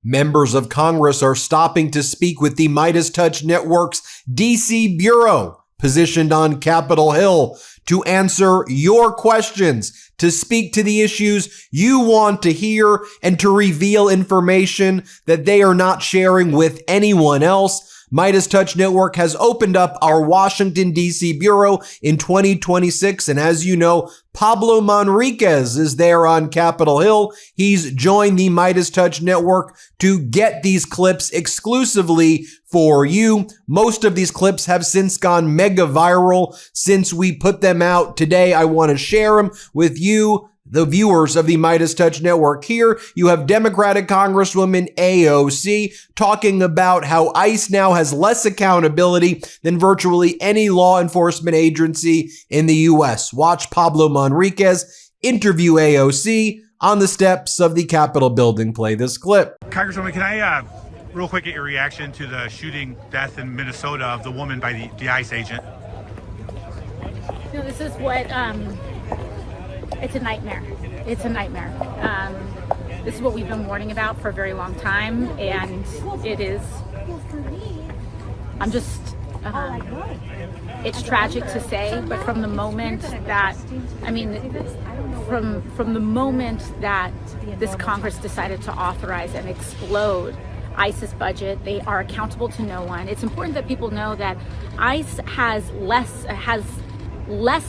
Members of Congress are stopping to speak with the MeidasTouch Network's DC Bureau, positioned on Capitol Hill, to answer your questions, to speak to the issues you want to hear, and to reveal information that they are not sharing with anyone else. MeidasTouch Network has opened up our Washington, D.C. Bureau in 2026, and as you know, Pablo Manríquez is there on Capitol Hill. He's joined the MeidasTouch Network to get these clips exclusively for you. Most of these clips have since gone mega viral since we put them out. Today, I want to share them with you, the viewers of the MeidasTouch Network. Here, you have Democratic Congresswoman AOC talking about how ICE now has less accountability than virtually any law enforcement agency in the U.S. Watch Pablo Manríquez interview AOC on the steps of the Capitol building. Play this clip. Congresswoman, can I real quick get your reaction to the shooting death in Minnesota of the woman by the ICE agent? No, this is what... It's a nightmare. It's a nightmare. This is what we've been warning about for a very long time, and it is, it's tragic to say, but from the moment that, from the moment that this Congress decided to authorize and explode ICE's budget, they are accountable to no one. It's important that people know that ICE has less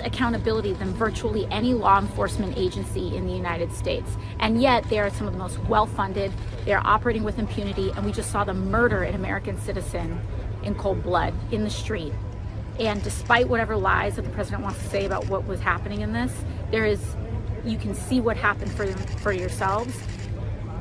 accountability than virtually any law enforcement agency in the United States. And yet they are some of the most well-funded. They are operating with impunity. And we just saw them murder an American citizen in cold blood in the street. And despite whatever lies that the president wants to say about what was happening in this, you can see what happened for yourselves.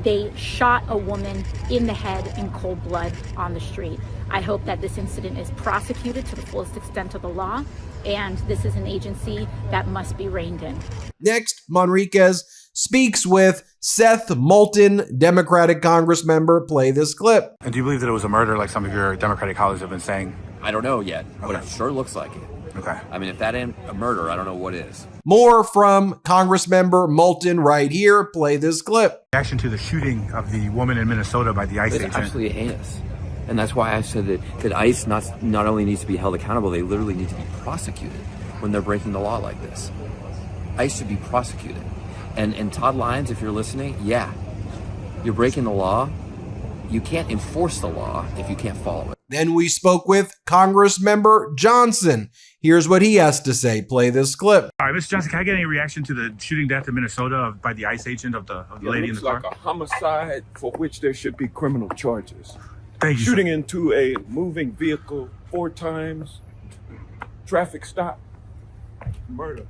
They shot a woman in the head in cold blood on the street. I hope that this incident is prosecuted to the fullest extent of the law, and this is an agency that must be reined in. Next, Manríquez speaks with Seth Moulton, Democratic Congress member. Play this clip. And do you believe that it was a murder like some of your Democratic colleagues have been saying? I don't know yet, but it sure looks like it. Okay. I mean, if that ain't a murder, I don't know what is. More from Congress member Moulton right here. Play this clip. Reaction to the shooting of the woman in Minnesota by the ICE agent. It's absolutely heinous. And that's why I said that ICE not only needs to be held accountable, they literally need to be prosecuted when they're breaking the law like this. ICE should be prosecuted. And Todd Lyons, if you're listening, yeah, you're breaking the law. You can't enforce the law if you can't follow it. Then we spoke with Congress member Johnson. Here's what he has to say. Play this clip. All right, Mr. Johnson, can I get any reaction to the shooting death in Minnesota by the ICE agent of the lady in the car? It looks like a homicide for which there should be criminal charges. Thank you. Shooting into a moving vehicle 4 times, traffic stop, murder.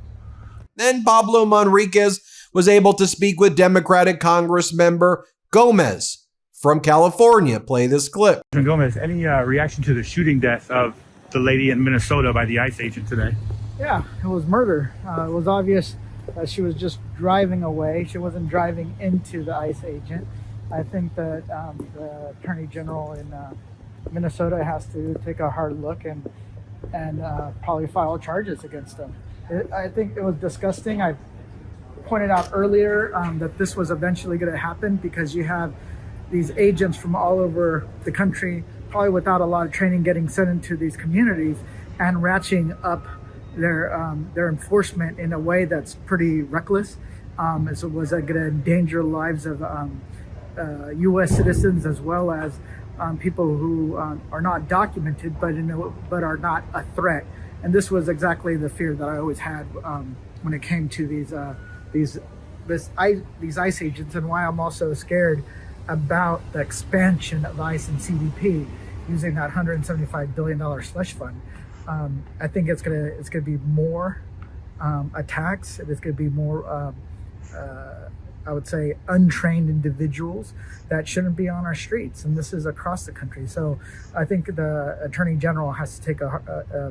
Then Pablo Manríquez was able to speak with Democratic Congress member Gomez from California. Play this clip. Gomez, any reaction to the shooting death of the lady in Minnesota by the ICE agent today? Yeah, it was murder. It was obvious that she was just driving away. She wasn't driving into the ICE agent. I think that the Attorney General in Minnesota has to take a hard look and probably file charges against them. I think it was disgusting. I pointed out earlier that this was eventually going to happen because you have these agents from all over the country, probably without a lot of training, getting sent into these communities and ratcheting up their enforcement in a way that's pretty reckless. So was going to endanger lives of U.S. citizens as well as people who are not documented but are not a threat. And this was exactly the fear that I always had when it came to these ICE agents, and why I'm also scared about the expansion of ICE and CBP using that $175 billion slush fund. I think it's gonna be more attacks. It's gonna be more, I would say, untrained individuals that shouldn't be on our streets, and this is across the country. So I think the Attorney General has to take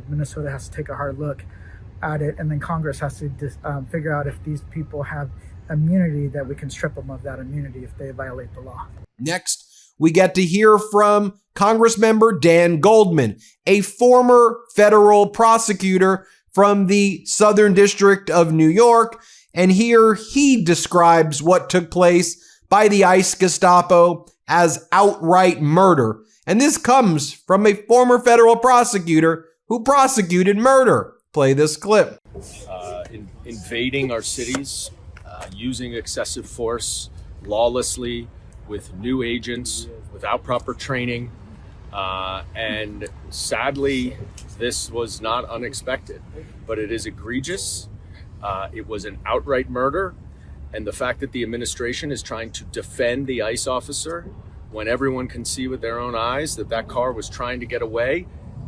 Minnesota has to take a hard look at it, and then Congress has to figure out if these people have immunity, that we can strip them of that immunity if they violate the law. Next, we get to hear from Congressmember Dan Goldman, a former federal prosecutor from the Southern District of New York. And here he describes what took place by the ICE Gestapo as outright murder. And this comes from a former federal prosecutor who prosecuted murder. Play this clip. Invading our cities, using excessive force lawlessly with new agents without proper training. And sadly, this was not unexpected, but it is egregious. It was an outright murder. And the fact that the administration is trying to defend the ICE officer when everyone can see with their own eyes that that car was trying to get away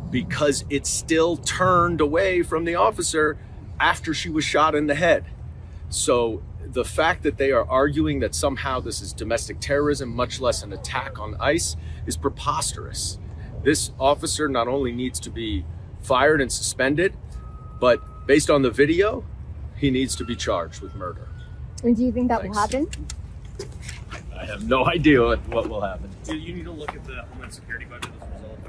because it still turned away from the officer after she was shot in the head. So the fact that they are arguing that somehow this is domestic terrorism, much less an attack on ICE, is preposterous. This officer not only needs to be fired and suspended, but based on the video, he needs to be charged with murder. And do you think that will happen? I have no idea what will happen. Do you need to look at the Homeland Security budget as a result?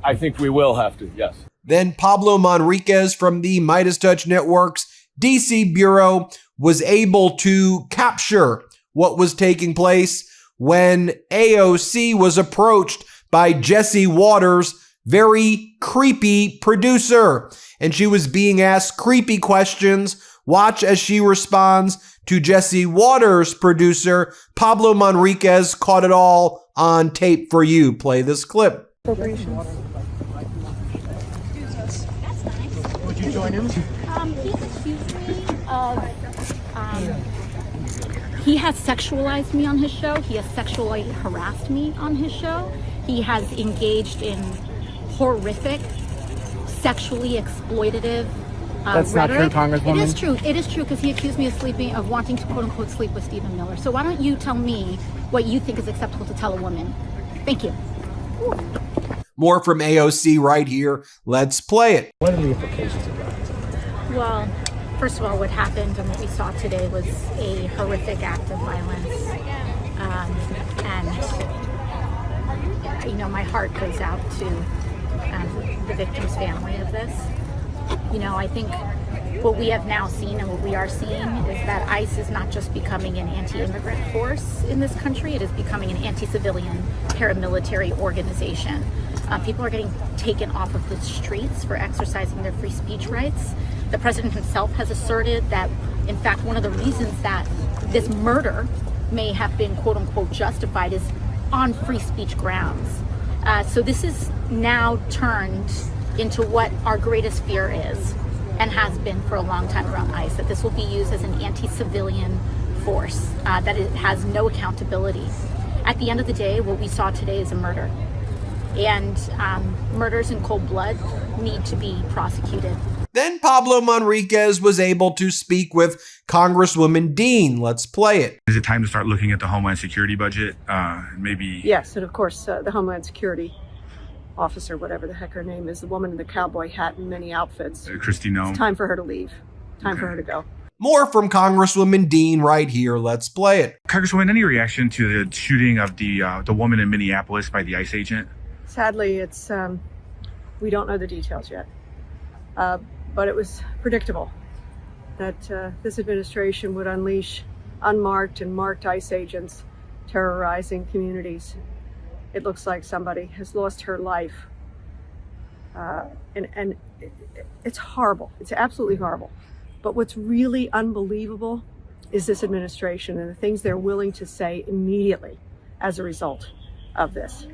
I think we will have to, yes. Then Pablo Manríquez from the MeidasTouch Network's DC Bureau was able to capture what was taking place when AOC was approached by Jesse Waters' very creepy producer. And she was being asked creepy questions. Watch as she responds to Jesse Waters' producer. Pablo Manríquez caught it all on tape for you. Play this clip. Would you join him? He's accused me of, he has sexualized me on his show. He has sexually harassed me on his show. He has engaged in horrific, sexually exploitative That's rhetoric. not true, Congresswoman. It is true. It is true because he accused me of wanting to quote unquote sleep with Stephen Miller. So why don't you tell me what you think is acceptable to tell a woman? Thank you. More from AOC right here. Let's play it. What are the implications of that? Well, first of all, what happened and what we saw today was a horrific act of violence. And, you know, my heart goes out to the victim's family of this. You know, I think what we have now seen and what we are seeing is that ICE is not just becoming an anti-immigrant force in this country, it is becoming an anti-civilian paramilitary organization. People are getting taken off of the streets for exercising their free speech rights. The president himself has asserted that, in fact, one of the reasons that this murder may have been quote unquote justified is on free speech grounds. So this is now turned into what our greatest fear is and has been for a long time around ICE, that this will be used as an anti-civilian force, that it has no accountability. At the end of the day, what we saw today is a murder. And murders in cold blood need to be prosecuted. Then Pablo Manríquez was able to speak with Congresswoman Dean. Let's play it. Is it time to start looking at the Homeland Security budget? Maybe. Yes, and of course, the Homeland Security officer, whatever the heck her name is, the woman in the cowboy hat and many outfits. Christy Nome. It's time for her to leave. Time for her to go. More from Congresswoman Dean right here. Let's play it. Congresswoman, any reaction to the shooting of the woman in Minneapolis by the ICE agent? Sadly, it's we don't know the details yet, but it was predictable that this administration would unleash unmarked and marked ICE agents terrorizing communities. It looks like somebody has lost her life, and it's horrible. It's absolutely horrible. But what's really unbelievable is this administration and the things they're willing to say immediately as a result of this,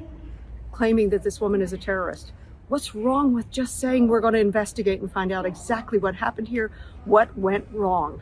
claiming that this woman is a terrorist. What's wrong with just saying we're going to investigate and find out exactly what happened here, what went wrong?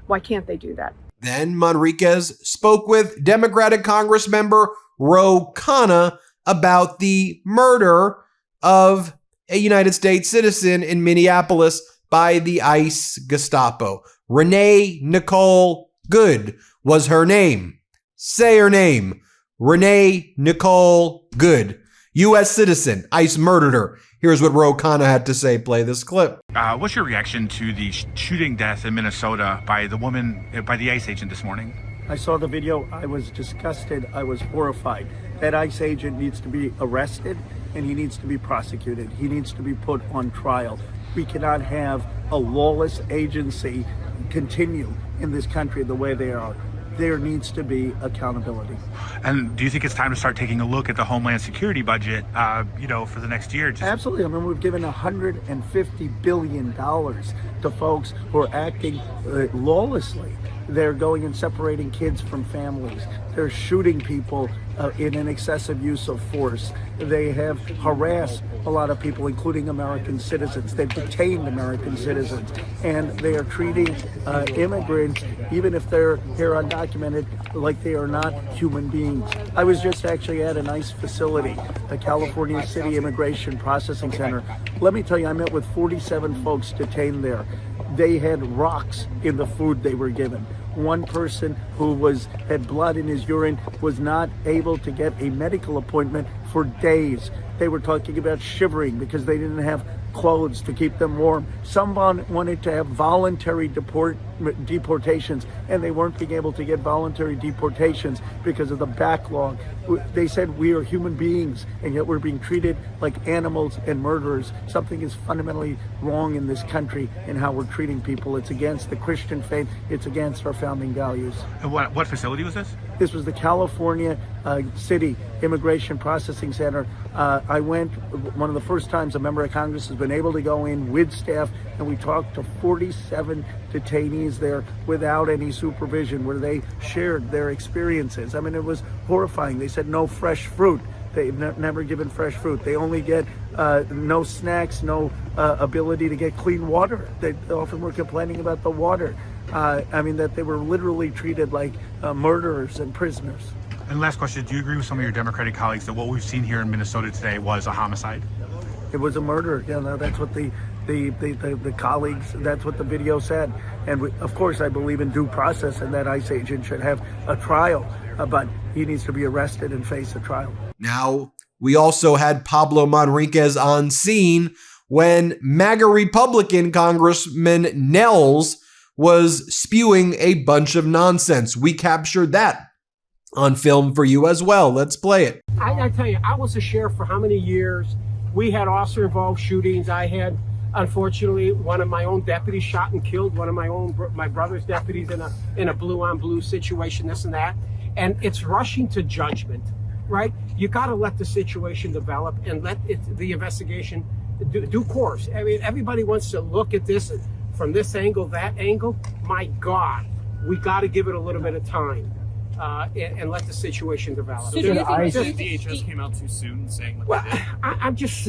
Why can't they do that? Then Manríquez spoke with Democratic Congressmember Ro Khanna about the murder of a United States citizen in Minneapolis by the ICE Gestapo. Renee Nicole Good was her name. Say her name. Renee Nicole Good. U.S. citizen. ICE murdered her. Here's what Ro Khanna had to say. Play this clip. What's your reaction to the shooting death in Minnesota by the woman, by the ICE agent this morning? I saw the video. I was disgusted. I was horrified. That ICE agent needs to be arrested and he needs to be prosecuted. He needs to be put on trial. We cannot have a lawless agency continue in this country the way they are. there needs to be accountability. And do you think it's time to start taking a look at the Homeland Security budget, for the next year? Absolutely. I mean, we've given $150 billion to folks who are acting lawlessly. They're going and separating kids from families. They're shooting people in an excessive use of force. They have harassed a lot of people, including American citizens. They've detained American citizens, and they are treating immigrants, even if they're here undocumented, like they are not human beings. I was just actually at an ICE facility, the California City Immigration Processing Center. Let me tell you, I met with 47 folks detained there. They had rocks in the food they were given. One person who had blood in his urine was not able to get a medical appointment for days. They were talking about shivering because they didn't have clothes to keep them warm. Someone wanted to have voluntary deportations, and they weren't being able to get voluntary deportations because of the backlog. They said we are human beings, and yet we're being treated like animals and murderers. Something is fundamentally wrong in this country in how we're treating people. It's against the Christian faith. It's against our founding values. And what facility was this? This was the California City Immigration Processing Center. I went one of the first times a member of Congress has been able to go in with staff, and we talked to 47 detainees there without any supervision, where they shared their experiences. I mean, it was horrifying. They said no fresh fruit. They've never given fresh fruit. They only get no snacks, no ability to get clean water. They often were complaining about the water. That they were literally treated like murderers and prisoners. And last question, do you agree with some of your Democratic colleagues that what we've seen here in Minnesota today was a homicide? It was a murder. That's what the colleagues, that's what the video said. And of course, I believe in due process, and that ICE agent should have a trial, but he needs to be arrested and face a trial. Now, we also had Pablo Manríquez on scene when MAGA Republican Congressman Nels was spewing a bunch of nonsense. We captured that on film for you as well. Let's play it. I tell you, I was a sheriff for how many years? We had officer-involved shootings. I had, unfortunately, one of my own deputies shot and killed one of my brother's deputies in a blue-on-blue situation, this and that. And it's rushing to judgment, right? You got to let the situation develop and let the investigation do course. I mean, everybody wants to look at this from this angle, that angle. My God, we got to give it a little bit of time and let the situation develop. So do you think the DHS came out too soon saying what they did? I'm just,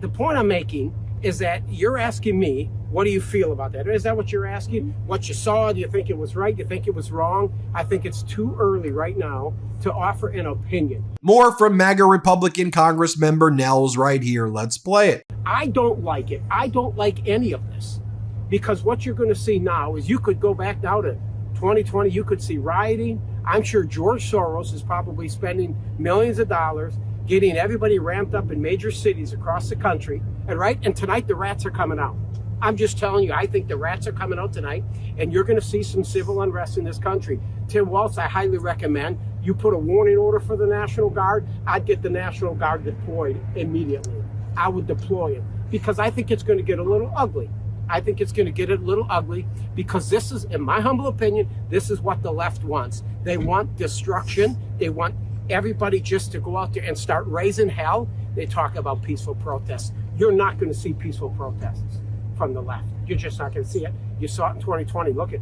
the point I'm making is that you're asking me, what do you feel about that? Is that what you're asking? What you saw, do you think it was right? Do you think it was wrong? I think it's too early right now to offer an opinion. More from MAGA Republican Congress member Nels right here. Let's play it. I don't like it. I don't like any of this, because what you're going to see now is you could go back now to 2020. You could see rioting. I'm sure George Soros is probably spending millions of dollars getting everybody ramped up in major cities across the country. And tonight the rats are coming out. I'm just telling you, I think the rats are coming out tonight, and you're going to see some civil unrest in this country. Tim Walz, I highly recommend you put a warning order for the National Guard. I'd get the National Guard deployed immediately. I would deploy it, because I think it's going to get a little ugly. I think it's going to get a little ugly, because this is, in my humble opinion, this is what the left wants. They want destruction. They want everybody just to go out there and start raising hell. They talk about peaceful protests. You're not going to see peaceful protests from the left. You're just not going to see it. You saw it in 2020. Look at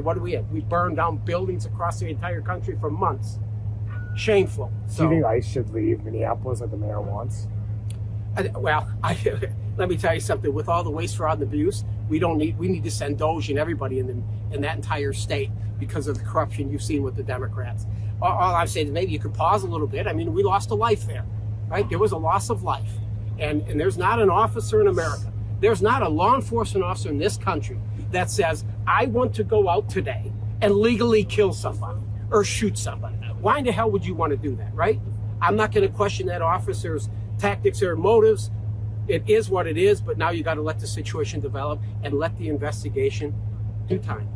what do we have? We burned down buildings across the entire country for months. Shameful. Do you think ICE should leave Minneapolis like the mayor wants? Let me tell you something. With all the waste, fraud, and abuse, we need to send Doge and everybody in that entire state, because of the corruption you've seen with the Democrats. All I'm saying is maybe you could pause a little bit. I mean, we lost a life there, right? There was a loss of life. And there's not an officer in America, there's not a law enforcement officer in this country that says, I want to go out today and legally kill somebody or shoot somebody. Why in the hell would you want to do that, right? I'm not going to question that officer's tactics or motives. It is what it is, but now you got to let the situation develop and let the investigation do time.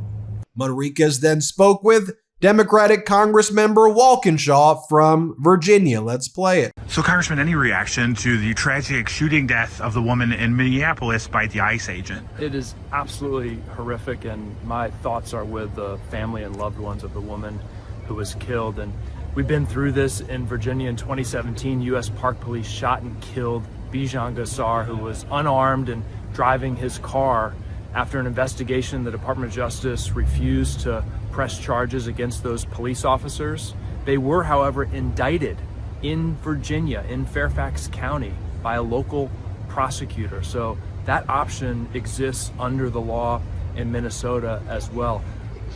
Manríquez then spoke with Democratic Congressmember Walkinshaw from Virginia. Let's play it. So, Congressman, any reaction to the tragic shooting death of the woman in Minneapolis by the ICE agent? It is absolutely horrific, and my thoughts are with the family and loved ones of the woman who was killed. And we've been through this in Virginia in 2017. U.S. Park Police shot and killed Bijan Gassar, who was unarmed and driving his car. After an investigation, the Department of Justice refused to press charges against those police officers. They were, however, indicted in Virginia, in Fairfax County, by a local prosecutor. So that option exists under the law in Minnesota as well.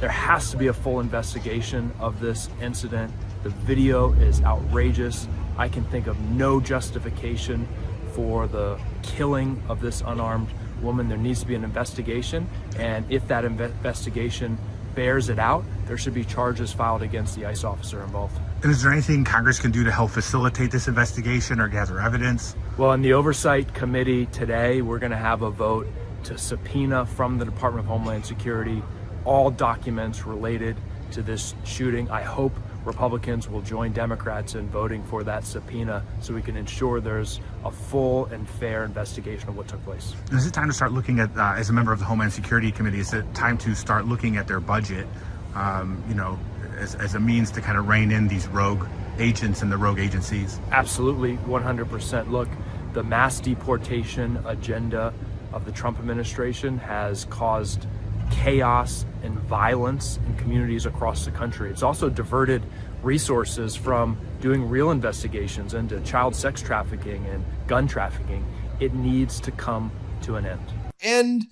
There has to be a full investigation of this incident. The video is outrageous. I can think of no justification for the killing of this unarmed woman. There needs to be an investigation, and if that investigation bears it out, there should be charges filed against the ICE officer involved. And is there anything Congress can do to help facilitate this investigation or gather evidence? Well, in the Oversight Committee today, we're going to have a vote to subpoena from the Department of Homeland Security all documents related to this shooting. I hope Republicans will join Democrats in voting for that subpoena so we can ensure there's a full and fair investigation of what took place. Is it time to start looking at, as a member of the Homeland Security Committee, is it time to start looking at their budget, as a means to kind of rein in these rogue agents and the rogue agencies? Absolutely, 100%. Look, the mass deportation agenda of the Trump administration has caused chaos and violence in communities across the country. It's also diverted resources from doing real investigations into child sex trafficking and gun trafficking. It needs to come to an end. And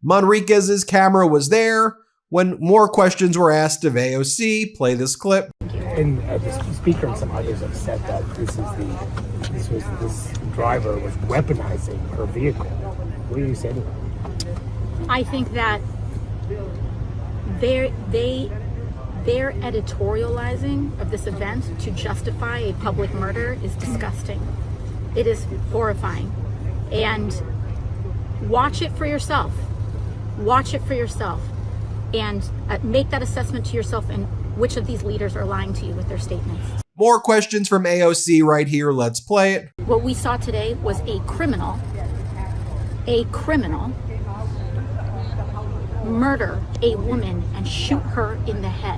Manríquez's camera was there when more questions were asked of AOC. Play this clip. And the speaker and some others have said that this driver was weaponizing her vehicle. What do you say to that? I think that their editorializing of this event to justify a public murder is disgusting. It is horrifying. And watch it for yourself. Watch it for yourself. And make that assessment to yourself and which of these leaders are lying to you with their statements. More questions from AOC right here. Let's play it. What we saw today was a criminal murder a woman and shoot her in the head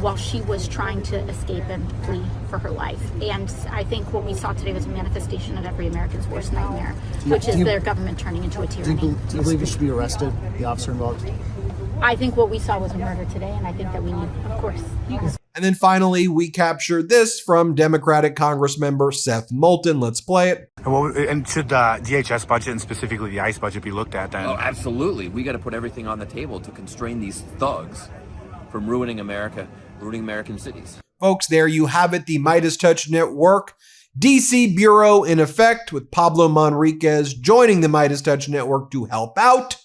while she was trying to escape and flee for her life. And I think what we saw today was a manifestation of every American's worst nightmare, which is their government turning into a tyranny. Do you believe he should be arrested, the officer involved? I think what we saw was a murder today, and I think that we need, of course. And then finally, we captured this from Democratic Congressmember Seth Moulton. Let's play it. And should the DHS budget and specifically the ICE budget be looked at then? Oh, absolutely. We got to put everything on the table to constrain these thugs from ruining America, ruining American cities. Folks, there you have it. The MeidasTouch Network DC Bureau in effect, with Pablo Manríquez joining the MeidasTouch Network to help out.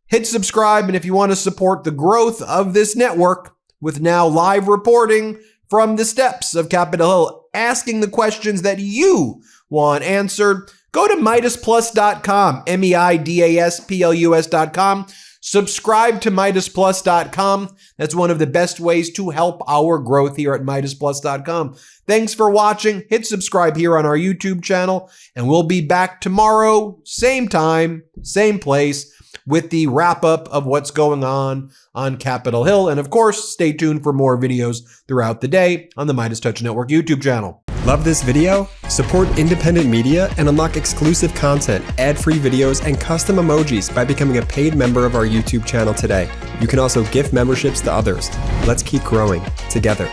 Hit subscribe, and if you want to support the growth of this network with now live reporting from the steps of Capitol Hill, asking the questions that you want answered, go to MeidasPlus.com, MEIDASPLUS.com. Subscribe to MeidasPlus.com. That's one of the best ways to help our growth here at MeidasPlus.com. Thanks for watching. Hit subscribe here on our YouTube channel, and we'll be back tomorrow, same time, same place, with the wrap up of what's going on Capitol Hill. And of course, stay tuned for more videos throughout the day on the MeidasTouch Network YouTube channel. Love this video? Support independent media and unlock exclusive content, ad-free videos, and custom emojis by becoming a paid member of our YouTube channel today. You can also gift memberships to others. Let's keep growing together.